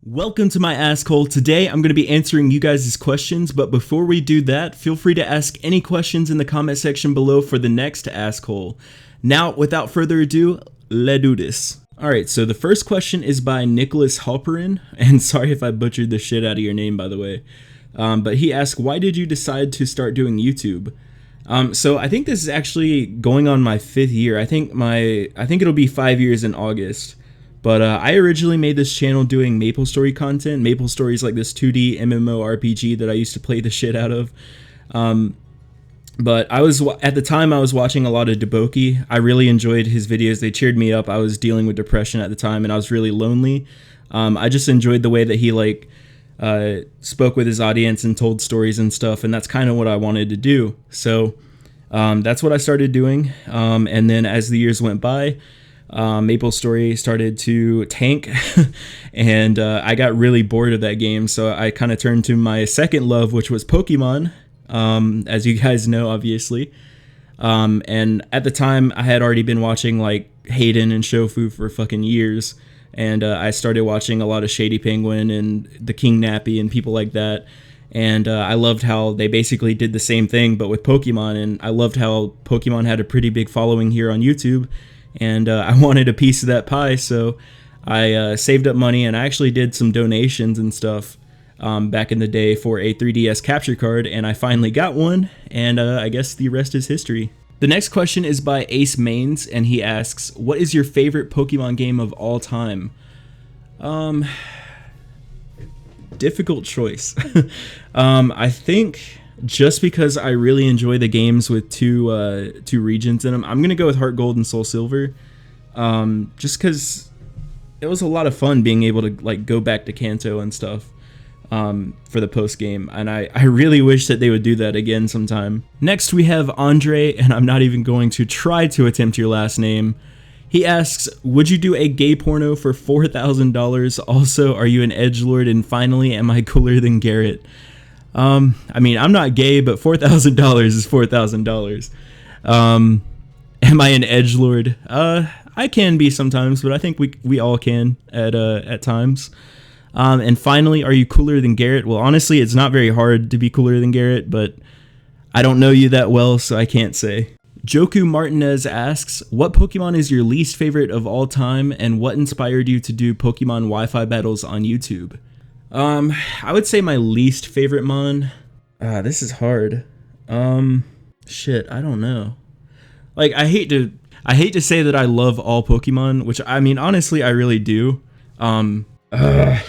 Welcome to my Ask Hole. Today I'm going to be answering you guys' questions, but before we do that, feel free to ask any questions in the comment section below for the next Ask Hole. Now, without further ado, let's do this. Alright, so the first question is by Nicholas Halperin, and sorry if I butchered the shit out of your name, by the way. But he asked, why did you decide to start doing YouTube? So I think this is actually going on my 5th year. I think it'll be 5 years in August. But I originally made this channel doing MapleStory content. MapleStory is like this 2D MMORPG that I used to play the shit out of. But at the time I was watching a lot of Deboki. I really enjoyed his videos. They cheered me up. I was dealing with depression at the time and I was really lonely. I just enjoyed the way that he spoke with his audience and told stories and stuff, and that's kind of what I wanted to do. So that's what I started doing. And then as the years went by, MapleStory started to tank and I got really bored of that game, so I kind of turned to my second love, which was Pokemon, as you guys know, obviously. And at the time I had already been watching like Hayden and Shofu for fucking years, and I started watching a lot of Shady Penguin and the King Nappy and people like that. And I loved how they basically did the same thing but with Pokemon, and I loved how Pokemon had a pretty big following here on YouTube. And I wanted a piece of that pie, so I saved up money and I actually did some donations and stuff back in the day for a 3DS capture card, and I finally got one, and I guess the rest is history. The next question is by Ace Mains, and he asks, what is your favorite Pokemon game of all time? Difficult choice. I think just because I really enjoy the games with two regions in them, I'm gonna go with Heart Gold and Soul Silver. Just because it was a lot of fun being able to like go back to Kanto and stuff for the post game, and I really wish that they would do that again sometime. Next we have Andre, and I'm not even going to try to attempt your last name. He asks, would you do a gay porno for $4,000? Also, are you an edgelord? And finally, am I cooler than Garrett? I mean, I'm not gay, but $4,000 is $4,000. Am I an edgelord? I can be sometimes, but I think we all can at times. And finally, are you cooler than Garrett? Well, honestly, it's not very hard to be cooler than Garrett, but I don't know you that well, so I can't say. Joku Martinez asks, what Pokemon is your least favorite of all time, and what inspired you to do Pokemon Wi-Fi battles on YouTube? I would say my least favorite mon. This is hard. Shit, I don't know. Like, I hate to say that I love all Pokemon, which I mean, honestly, I really do. I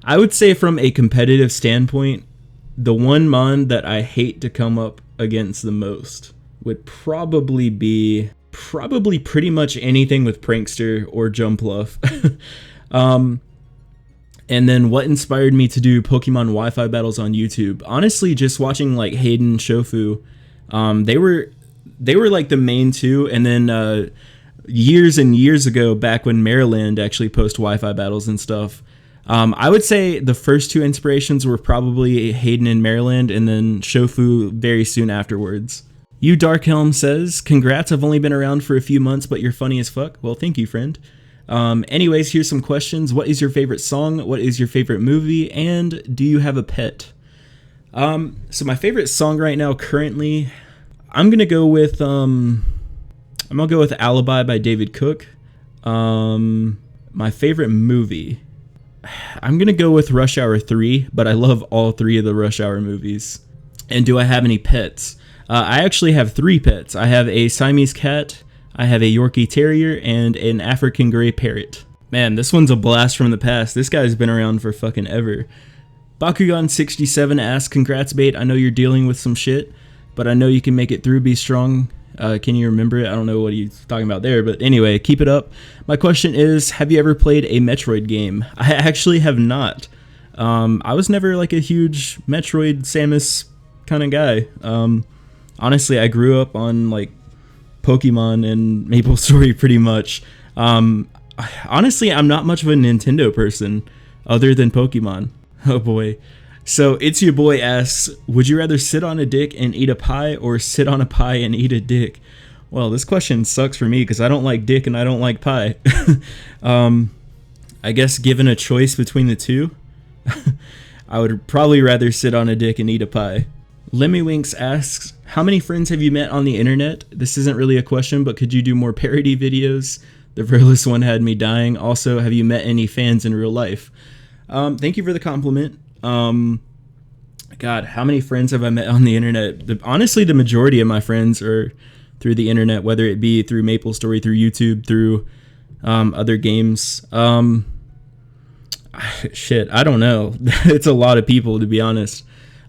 would say from a competitive standpoint, the one mon that I hate to come up against the most would probably be pretty much anything with Prankster or Jumpluff. And then what inspired me to do Pokemon Wi-Fi battles on YouTube? Honestly, just watching like Hayden, Shofu. They were like the main two, and then years and years ago, back when Maryland actually posted Wi-Fi battles and stuff, I would say the first two inspirations were probably Hayden and Maryland, and then Shofu very soon afterwards. You Darkhelm says, congrats, I've only been around for a few months, but you're funny as fuck. Well, thank you, friend. Anyways, here's some questions. What is your favorite song? What is your favorite movie? And do you have a pet? So my favorite song right now, currently, I'm gonna go with Alibi by David Cook. My favorite movie, I'm gonna go with Rush Hour 3, but I love all 3 of the Rush Hour movies. And do I have any pets? I actually have 3 pets. I have a Siamese cat, I have a Yorkie Terrier, and an African Grey Parrot. Man, this one's a blast from the past. This guy's been around for fucking ever. Bakugan67 asks, congrats, Bait. I know you're dealing with some shit, but I know you can make it through. Be strong. Can you remember it? I don't know what he's talking about there, but anyway, keep it up. My question is, have you ever played a Metroid game? I actually have not. I was never like a huge Metroid Samus kind of guy. Honestly, I grew up on like Pokemon and MapleStory pretty much. Honestly, I'm not much of a Nintendo person other than Pokemon. Oh boy. So It's Your Boy asks, would you rather sit on a dick and eat a pie or sit on a pie and eat a dick? Well, this question sucks for me because I don't like dick and I don't like pie. I guess given a choice between the two, I would probably rather sit on a dick and eat a pie. Lemmywinks asks, how many friends have you met on the internet? This isn't really a question, but could you do more parody videos? The Verless one had me dying. Also, have you met any fans in real life? Thank you for the compliment. God, how many friends have I met on the internet? Honestly, the majority of my friends are through the internet, whether it be through MapleStory, through YouTube, through other games. Shit, I don't know. It's a lot of people, to be honest.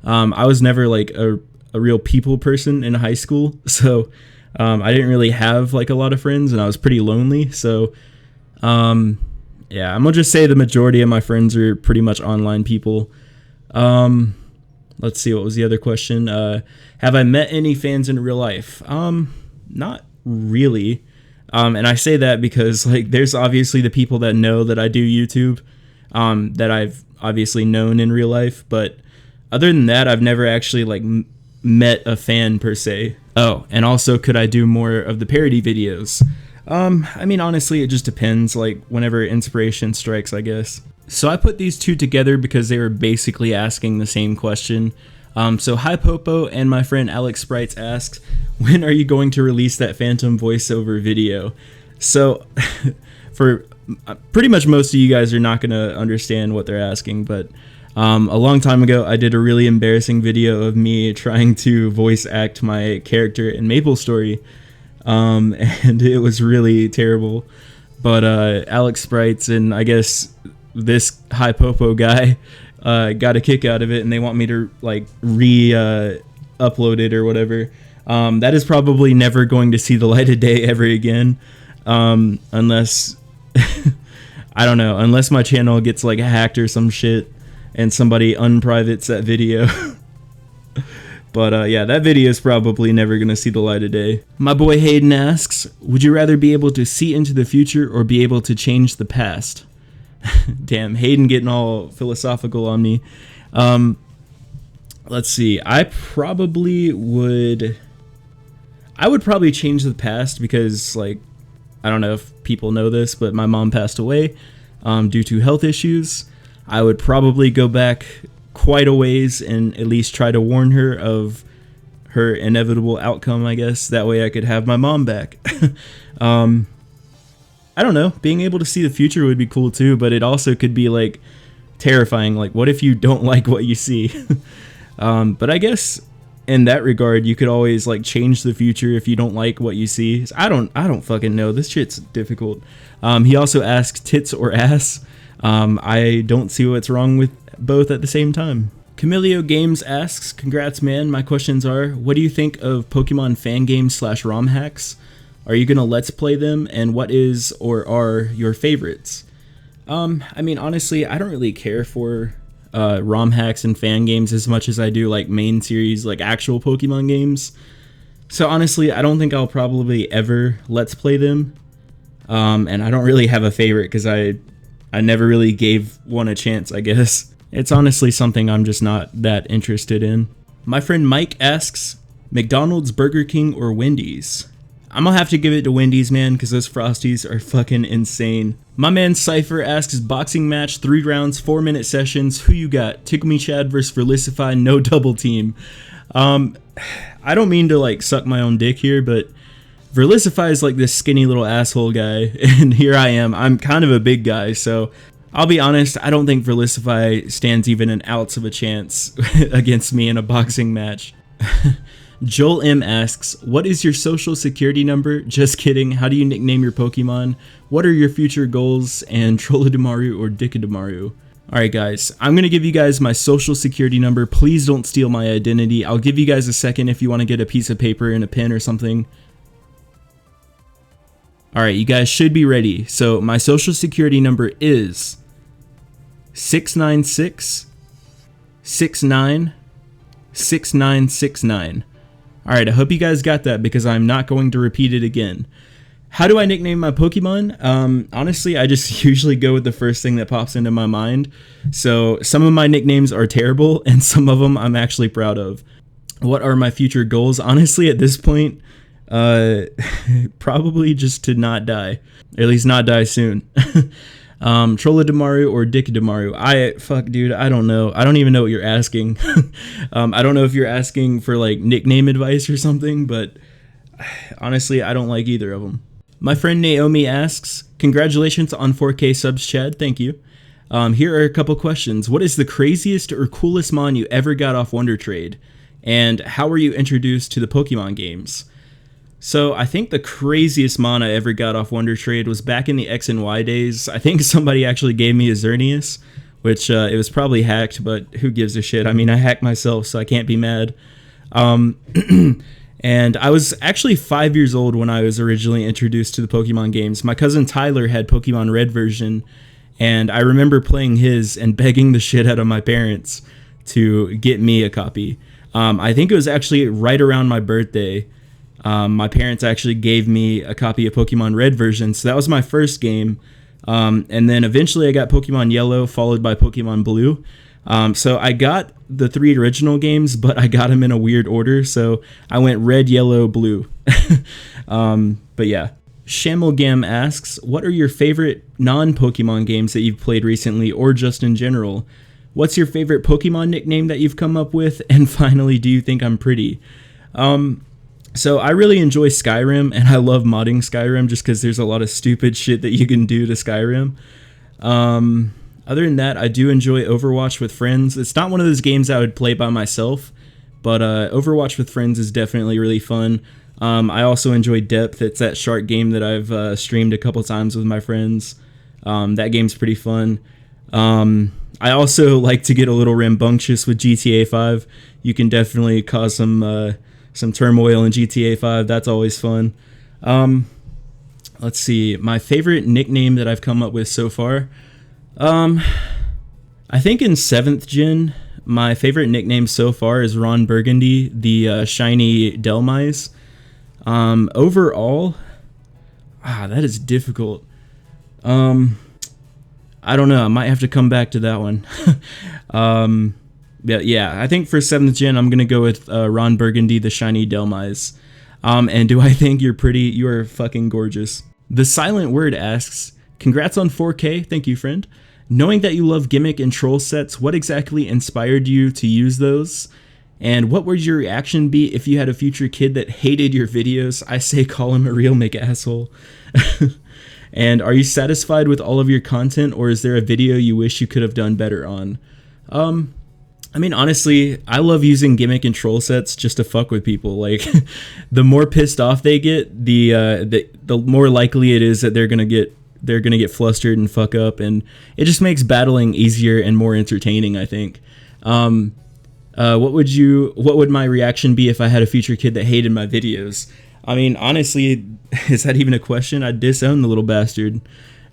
I was never like a real people person in high school, so I didn't really have like a lot of friends, and I was pretty lonely. So yeah, I'm gonna just say the majority of my friends are pretty much online people. Let's see, what was the other question? Have I met any fans in real life? Not really. And I say that because like there's obviously the people that know that I do YouTube, that I've obviously known in real life, but other than that, I've never actually like met a fan per se. Oh, and also, could I do more of the parody videos? I mean, honestly, it just depends, like whenever inspiration strikes, I guess. So I put these two together because they were basically asking the same question. So Hi Popo and my friend Alex Sprites asks, when are you going to release that Phantom voiceover video? So for pretty much most of you guys are not going to understand what they're asking, but a long time ago I did a really embarrassing video of me trying to voice act my character in MapleStory, and it was really terrible. But Alex Sprites and I guess this Hi Popo guy got a kick out of it, and they want me to like upload it or whatever. That is probably never going to see the light of day ever again, unless I don't know, unless my channel gets like hacked or some shit and somebody unprivates that video. But yeah, that video is probably never gonna see the light of day. My boy Hayden asks, would you rather be able to see into the future or be able to change the past? Damn, Hayden getting all philosophical on me. Let's see, I would probably change the past because, like, I don't know if people know this, but my mom passed away due to health issues. I would probably go back quite a ways and at least try to warn her of her inevitable outcome, I guess. That way I could have my mom back. I don't know, being able to see the future would be cool too, but it also could be like terrifying. Like, what if you don't like what you see? But I guess in that regard, you could always like change the future if you don't like what you see. I don't fucking know. This shit's difficult. He also asks tits or ass. I don't see what's wrong with both at the same time. Camilio Games asks, congrats man, my questions are, what do you think of Pokemon fan games / ROM hacks? Are you gonna let's play them, and what is or are your favorites? I mean, honestly, I don't really care for ROM hacks and fan games as much as I do like main series, like actual Pokemon games. So honestly, I don't think I'll probably ever let's play them. And I don't really have a favorite because I never really gave one a chance, I guess. It's honestly something I'm just not that interested in. My friend Mike asks, McDonald's, Burger King, or Wendy's? I'm gonna have to give it to Wendy's, man, because those Frosties are fucking insane. My man Cypher asks, boxing match, 3 rounds, 4-minute sessions. Who you got? TickleMeChad versus Verlicify, no double team. I don't mean to like suck my own dick here, but Verlicify is like this skinny little asshole guy, and here I am. I'm kind of a big guy, so I'll be honest, I don't think Verlicify stands even an ounce of a chance against me in a boxing match. Joel M asks, what is your social security number? Just kidding. How do you nickname your Pokemon? What are your future goals? And Trolladamaru or Dickadamaru? Alright guys, I'm going to give you guys my social security number. Please don't steal my identity. I'll give you guys a second if you want to get a piece of paper and a pen or something. Alright, you guys should be ready. So my social security number is 696 69 6969. Alright, I hope you guys got that because I'm not going to repeat it again. How do I nickname my Pokemon? Honestly, I just usually go with the first thing that pops into my mind. So some of my nicknames are terrible and some of them I'm actually proud of. What are my future goals? Honestly, at this point, probably just to not die. Or at least not die soon. Trolladamaru or Dickadamaru? Fuck, dude, I don't know. I don't even know what you're asking. I don't know if you're asking for like nickname advice or something, but honestly, I don't like either of them. My friend Naomi asks, congratulations on 4K subs, Chad. Thank you. Here are a couple questions. What is the craziest or coolest mon you ever got off Wonder Trade? And how were you introduced to the Pokemon games? So I think the craziest mon I ever got off Wonder Trade was back in the X and Y days. I think somebody actually gave me a Xerneas, which it was probably hacked, but who gives a shit? I mean, I hacked myself, so I can't be mad. And I was actually 5 years old when I was originally introduced to the Pokemon games. My cousin Tyler had Pokemon Red version, and I remember playing his and begging the shit out of my parents to get me a copy. I think it was actually right around my birthday. My parents actually gave me a copy of Pokemon Red version, so that was my first game. And then eventually I got Pokemon Yellow, followed by Pokemon Blue. So I got the 3 original games, but I got them in a weird order. So I went Red, Yellow, Blue. But yeah. Shamelgam asks, what are your favorite non-Pokemon games that you've played recently or just in general? What's your favorite Pokemon nickname that you've come up with? And finally, do you think I'm pretty? So I really enjoy Skyrim, and I love modding Skyrim just because there's a lot of stupid shit that you can do to Skyrim. Other than that, I do enjoy Overwatch with friends. It's not one of those games I would play by myself, but Overwatch with friends is definitely really fun. I also enjoy Depth. It's that shark game that I've streamed a couple times with my friends. That game's pretty fun. I also like to get a little rambunctious with GTA 5. You can definitely cause some turmoil in GTA 5. That's always fun. Let's see. My favorite nickname that I've come up with so far. I think in 7th gen, my favorite nickname so far is Ron Burgundy, the shiny Delmise. Overall, that is difficult. I don't know. I might have to come back to that one. Yeah, I think for 7th gen, I'm going to go with Ron Burgundy, the shiny Delmise. And do I think you're pretty? You are fucking gorgeous. The Silent Word asks, congrats on 4K. Thank you, friend. Knowing that you love gimmick and troll sets, what exactly inspired you to use those? And what would your reaction be if you had a future kid that hated your videos? I say call him a real McAsshole. And are you satisfied with all of your content, or is there a video you wish you could have done better on? I mean, honestly, I love using gimmick and troll sets just to fuck with people. Like, the more pissed off they get, the more likely it is that they're gonna get flustered and fuck up, and it just makes battling easier and more entertaining, I think. What would my reaction be if I had a future kid that hated my videos? I mean, honestly, is that even a question? I'd disown the little bastard.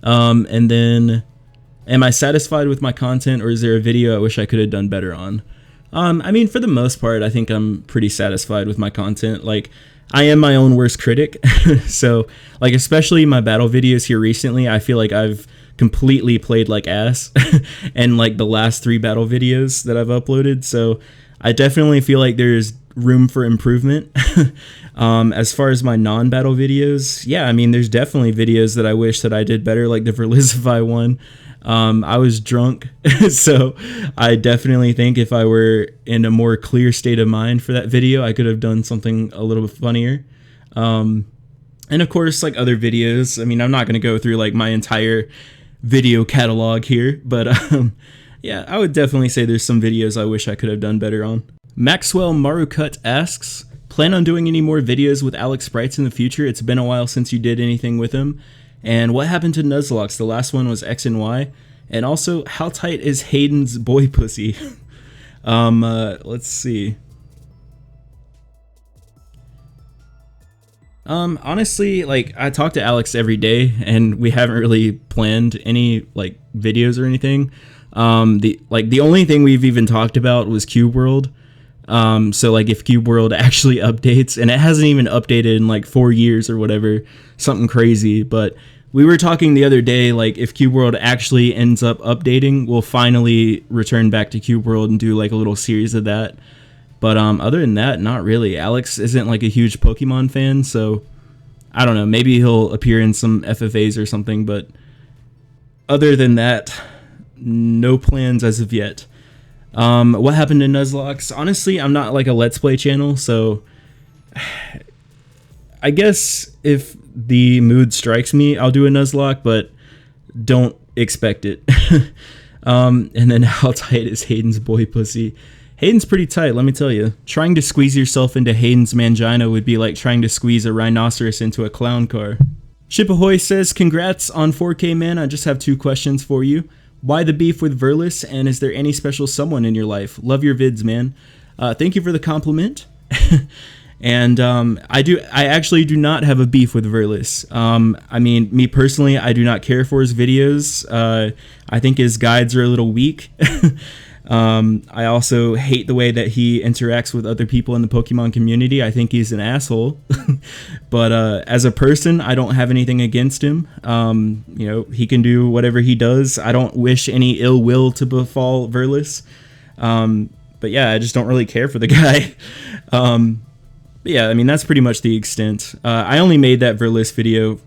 And then, am I satisfied with my content, or is there a video I wish I could have done better on? I mean, for the most part, I think I'm pretty satisfied with my content. Like, I am my own worst critic. So, like, especially my battle videos here recently, I feel like I've completely played like ass. And, like, the last 3 battle videos that I've uploaded. So, I definitely feel like there's room for improvement. As far as my non-battle videos, yeah, I mean, there's definitely videos that I wish that I did better, like the Verlisify one. I was drunk, so I definitely think if I were in a more clear state of mind for that video, I could have done something a little bit funnier. And of course, like other videos, I mean, I'm not going to go through like my entire video catalog here, but yeah, I would definitely say there's some videos I wish I could have done better on. Maxwell Marukut asks, plan on doing any more videos with Alex Sprites in the future? It's been a while since you did anything with him. And what happened to Nuzlocke? The last one was X and Y. And also, how tight is Hayden's boy pussy? Let's see. Honestly, like, I talk to Alex every day, and we haven't really planned any, like, videos or anything. The only thing we've even talked about was Cube World. So like if Cube World actually updates, and it hasn't even updated in like 4 years or whatever, something crazy, but we were talking the other day, like if Cube World actually ends up updating, we'll finally return back to Cube World and do like a little series of that. But other than that, not really. Alex isn't like a huge Pokemon fan, so I don't know, maybe he'll appear in some FFAs or something, but other than that, no plans as of yet. What happened to Nuzlocke? Honestly, I'm not like a Let's Play channel, so I guess if the mood strikes me, I'll do a Nuzlocke, but don't expect it. And then how tight is Hayden's boy pussy? Hayden's pretty tight, let me tell you. Trying to squeeze yourself into Hayden's mangina would be like trying to squeeze a rhinoceros into a clown car. Chip Ahoy says, congrats on 4K, man. I just have 2 questions for you. Why the beef with Verlis, and is there any special someone in your life? Love your vids, man. Thank you for the compliment. And I actually do not have a beef with Verlis. I mean, me personally, I do not care for his videos. I think his guides are a little weak. I also hate the way that he interacts with other people in the Pokemon community. I think he's an asshole. But as a person, I don't have anything against him. You know, he can do whatever he does. I don't wish any ill will to befall Verlis. But yeah, I just don't really care for the guy. But yeah, I mean, that's pretty much the extent. I only made that Verlis video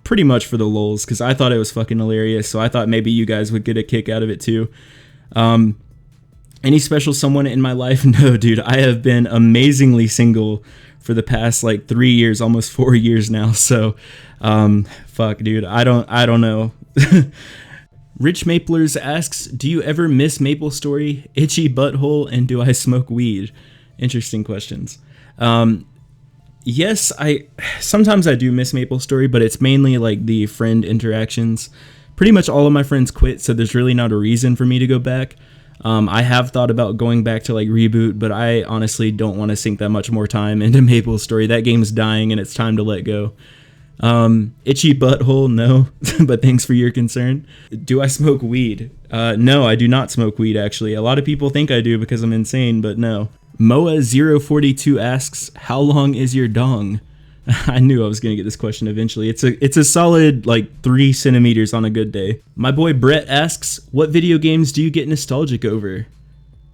pretty much for the lulz, because I thought it was fucking hilarious, so I thought maybe you guys would get a kick out of it too. Any special someone in my life? No, dude, I have been amazingly single for the past like 3 years, almost 4 years now, so fuck, dude, I don't know. Rich Maplers asks, do you ever miss MapleStory, itchy butthole, and do I smoke weed? Interesting questions. Yes, sometimes I do miss MapleStory, but it's mainly like the friend interactions. Pretty much all of my friends quit, so there's really not a reason for me to go back. I have thought about going back to like Reboot, but I honestly don't want to sink that much more time into MapleStory. That game's dying and it's time to let go. Itchy butthole, no, but thanks for your concern. Do I smoke weed? No, I do not smoke weed, actually. A lot of people think I do because I'm insane, but no. Moa042 asks, how long is your dong? I knew I was going to get this question eventually. It's a solid like 3 centimeters on a good day. My boy Brett asks, what video games do you get nostalgic over?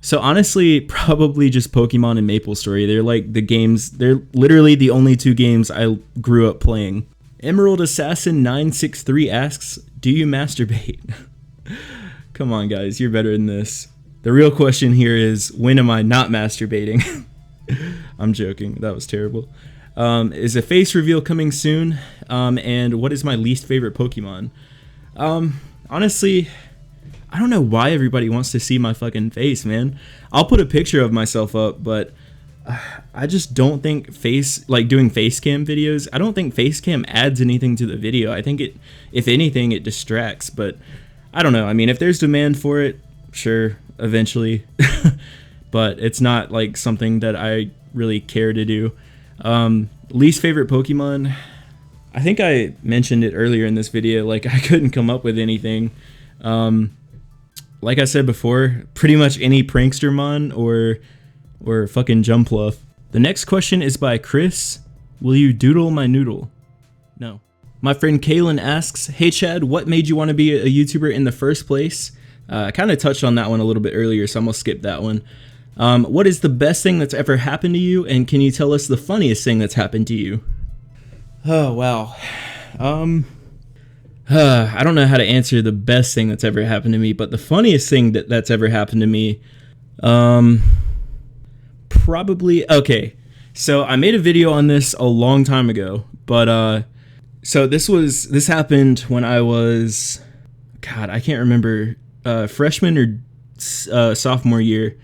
So honestly, probably just Pokemon and MapleStory. They're like the games, they're literally the only 2 games I grew up playing. Emerald Assassin 963 asks, do you masturbate? Come on guys, you're better than this. The real question here is, when am I not masturbating? I'm joking, that was terrible. Is a face reveal coming soon? And what is my least favorite Pokemon? Honestly, I don't know why everybody wants to see my fucking face, man. I'll put a picture of myself up, but I just don't think doing face cam videos, I don't think face cam adds anything to the video. I think if anything, it distracts, but I don't know. I mean, if there's demand for it, sure, eventually, but it's not like something that I really care to do. Least favorite Pokemon, I think I mentioned it earlier in this video, like I couldn't come up with anything. Like I said before, pretty much any Prankstermon or fucking Jumpluff. The next question is by Chris. Will you doodle my noodle? No. My friend Kaylin asks, hey Chad, what made you want to be a YouTuber in the first place? I kind of touched on that one a little bit earlier, so I'm gonna skip that one. What is the best thing that's ever happened to you, and can you tell us the funniest thing that's happened to you? Oh, wow. I don't know how to answer the best thing that's ever happened to me, but the funniest thing that's ever happened to me, probably, okay, so I made a video on this a long time ago, but, so this happened when I was, God, I can't remember, freshman or sophomore year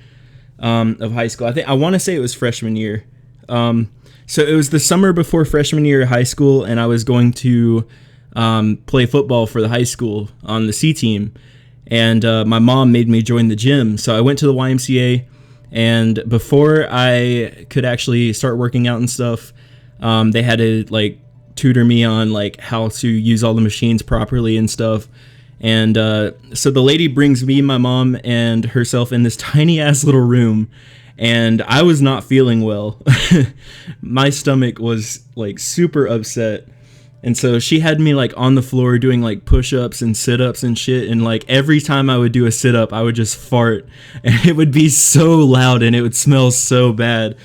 of high school. I want to say it was freshman year. So it was the summer before freshman year of high school, and I was going to play football for the high school on the C team, and my mom made me join the gym. So I went to the YMCA, and before I could actually start working out and stuff, they had to like tutor me on like how to use all the machines properly and stuff. And so the lady brings me, my mom, and herself in this tiny ass little room, and I was not feeling well. My stomach was like super upset, and so she had me like on the floor doing like push-ups and sit-ups and shit, and like every time I would do a sit-up I would just fart, and it would be so loud and it would smell so bad.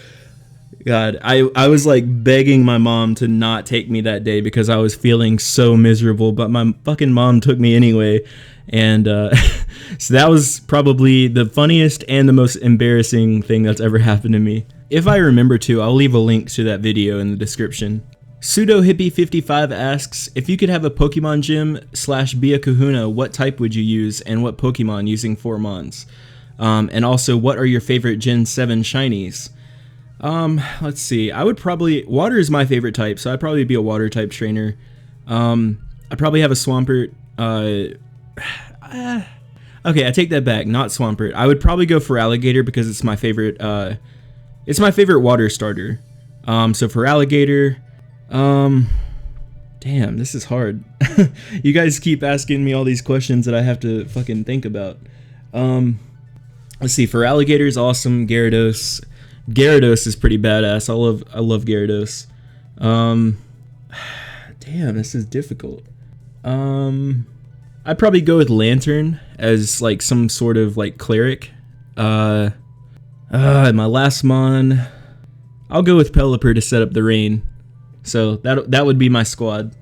God, I was like begging my mom to not take me that day because I was feeling so miserable, but my fucking mom took me anyway. And so that was probably the funniest and the most embarrassing thing that's ever happened to me. If I remember to, I'll leave a link to that video in the description. PseudoHippie55 asks, if you could have a Pokemon gym / be a kahuna, what type would you use and what Pokemon using 4 Mons? And also, what are your favorite Gen 7 shinies? Let's see. I would probably... Water is my favorite type, so I'd probably be a water type trainer. I'd probably have a Swampert. Okay, I take that back. Not Swampert. I would probably go for Alligator because it's my favorite... it's my favorite water starter. So for Alligator... Damn, this is hard. You guys keep asking me all these questions that I have to fucking think about. Let's see. For Alligator's awesome. Gyarados. Gyarados is pretty badass. I love Gyarados. Damn, this is difficult. I'd probably go with Lantern as like some sort of like cleric. My last mon, I'll go with Pelipper to set up the rain. So that would be my squad.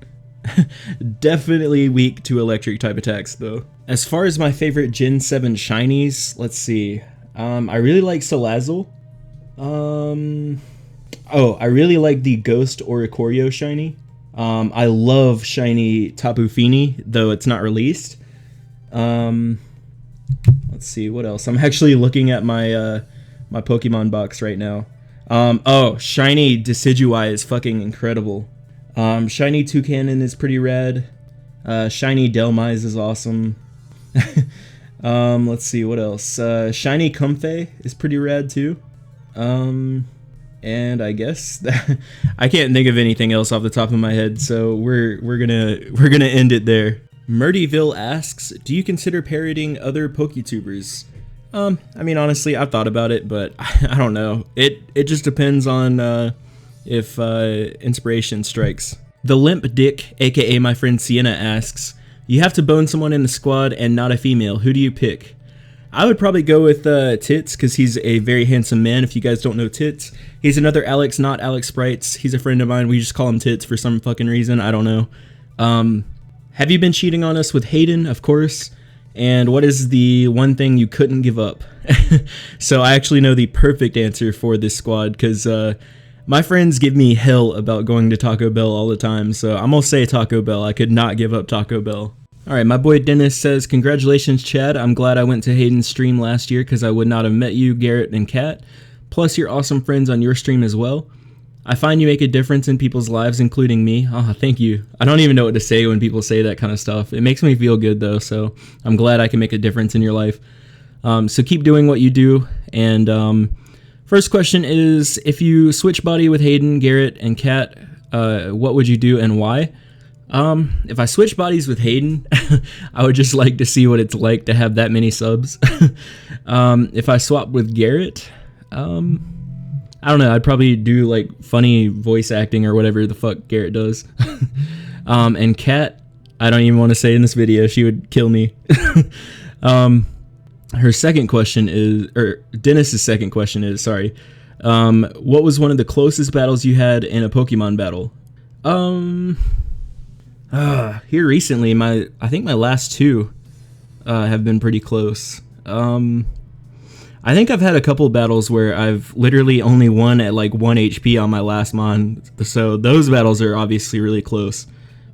Definitely weak to electric type attacks though. As far as my favorite Gen 7 shinies, let's see. I really like Salazzle. Oh, I really like the Ghost Oricorio shiny. I love shiny Tapu Fini, though it's not released. Let's see, what else? I'm actually looking at my my Pokemon box right now. Oh, shiny Decidueye is fucking incredible. Shiny Toucannon is pretty rad. Shiny Delmise is awesome. Let's see, what else? Shiny Comfey is pretty rad too. And I guess that, I can't think of anything else off the top of my head, so we're gonna end it there. Murdyville asks, do you consider parroting other PokeTubers? I mean, honestly, I've thought about it, but I don't know. It just depends on if inspiration strikes. The Limp Dick, aka my friend Sienna, asks, you have to bone someone in the squad and not a female. Who do you pick? I would probably go with Tits, because he's a very handsome man. If you guys don't know Tits, he's another Alex, not Alex Sprites. He's a friend of mine. We just call him Tits for some fucking reason. I don't know. Have you been cheating on us with Hayden? Of course. And what is the one thing you couldn't give up? So I actually know the perfect answer for this squad, because my friends give me hell about going to Taco Bell all the time. So I'm going to say Taco Bell. I could not give up Taco Bell. Alright, my boy Dennis says, congratulations, Chad. I'm glad I went to Hayden's stream last year because I would not have met you, Garrett, and Kat. Plus, you're awesome friends on your stream as well. I find you make a difference in people's lives, including me. Oh, thank you. I don't even know what to say when people say that kind of stuff. It makes me feel good, though, so I'm glad I can make a difference in your life. So keep doing what you do. And first question is, if you switch body with Hayden, Garrett, and Kat, what would you do and why? If I switch bodies with Hayden, I would just like to see what it's like to have that many subs. If I swap with Garrett, I don't know, I'd probably do like funny voice acting or whatever the fuck Garrett does. And Kat, I don't even want to say in this video, she would kill me. Her second question is, or Dennis's second question is, sorry, what was one of the closest battles you had in a Pokemon battle? Here recently, I think my last two have been pretty close. I think I've had a couple battles where I've literally only won at like 1 HP on my last mon, so those battles are obviously really close.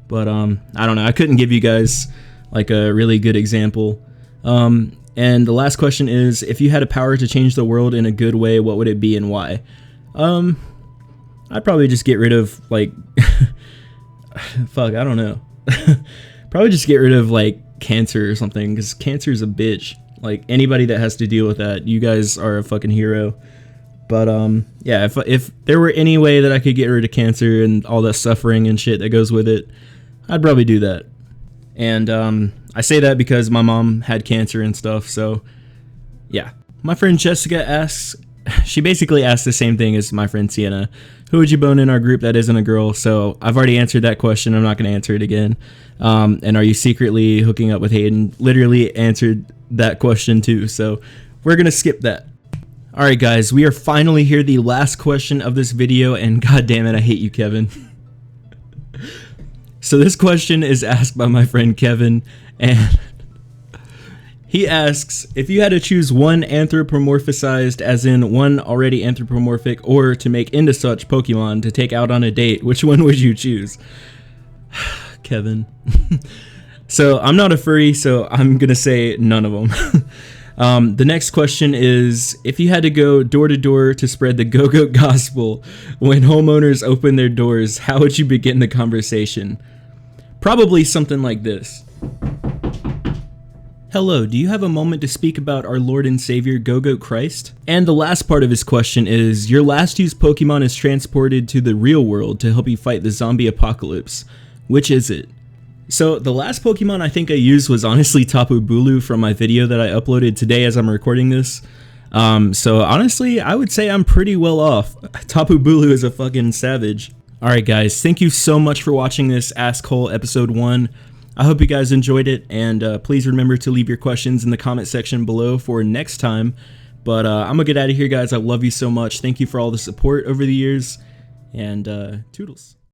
But I don't know, I couldn't give you guys like a really good example. And the last question is, if you had a power to change the world in a good way, what would it be and why? I'd probably just get rid of like fuck, I don't know. Probably just get rid of like cancer or something, because cancer is a bitch. Like anybody that has to deal with that, you guys are a fucking hero. But yeah, if there were any way that I could get rid of cancer and all that suffering and shit that goes with it, I'd probably do that. And I say that because my mom had cancer and stuff, so yeah. My friend Jessica asks, she basically asked the same thing as my friend Sienna. Who would you bone in our group that isn't a girl? So I've already answered that question. I'm not going to answer it again. And are you secretly hooking up with Hayden? Literally answered that question too. So we're going to skip that. Alright guys, we are finally here, the last question of this video, and god damn it, I hate you, Kevin. So this question is asked by my friend Kevin, and he asks, if you had to choose one anthropomorphized, as in one already anthropomorphic, or to make into such Pokemon to take out on a date, which one would you choose? Kevin. So I'm not a furry, so I'm gonna say none of them. The next question is, if you had to go door to door to spread the Go-Goat gospel when homeowners open their doors, how would you begin the conversation? Probably something like this. Hello, do you have a moment to speak about our Lord and Savior Go-Goat Christ? And the last part of his question is, your last used Pokemon is transported to the real world to help you fight the zombie apocalypse. Which is it? So the last Pokemon I think I used was honestly Tapu Bulu from my video that I uploaded today as I'm recording this. So honestly, I would say I'm pretty well off. Tapu Bulu is a fucking savage. Alright guys, thank you so much for watching this Ask Cole episode 1. I hope you guys enjoyed it, and please remember to leave your questions in the comment section below for next time. But I'm gonna get out of here guys, I love you so much. Thank you for all the support over the years, and toodles.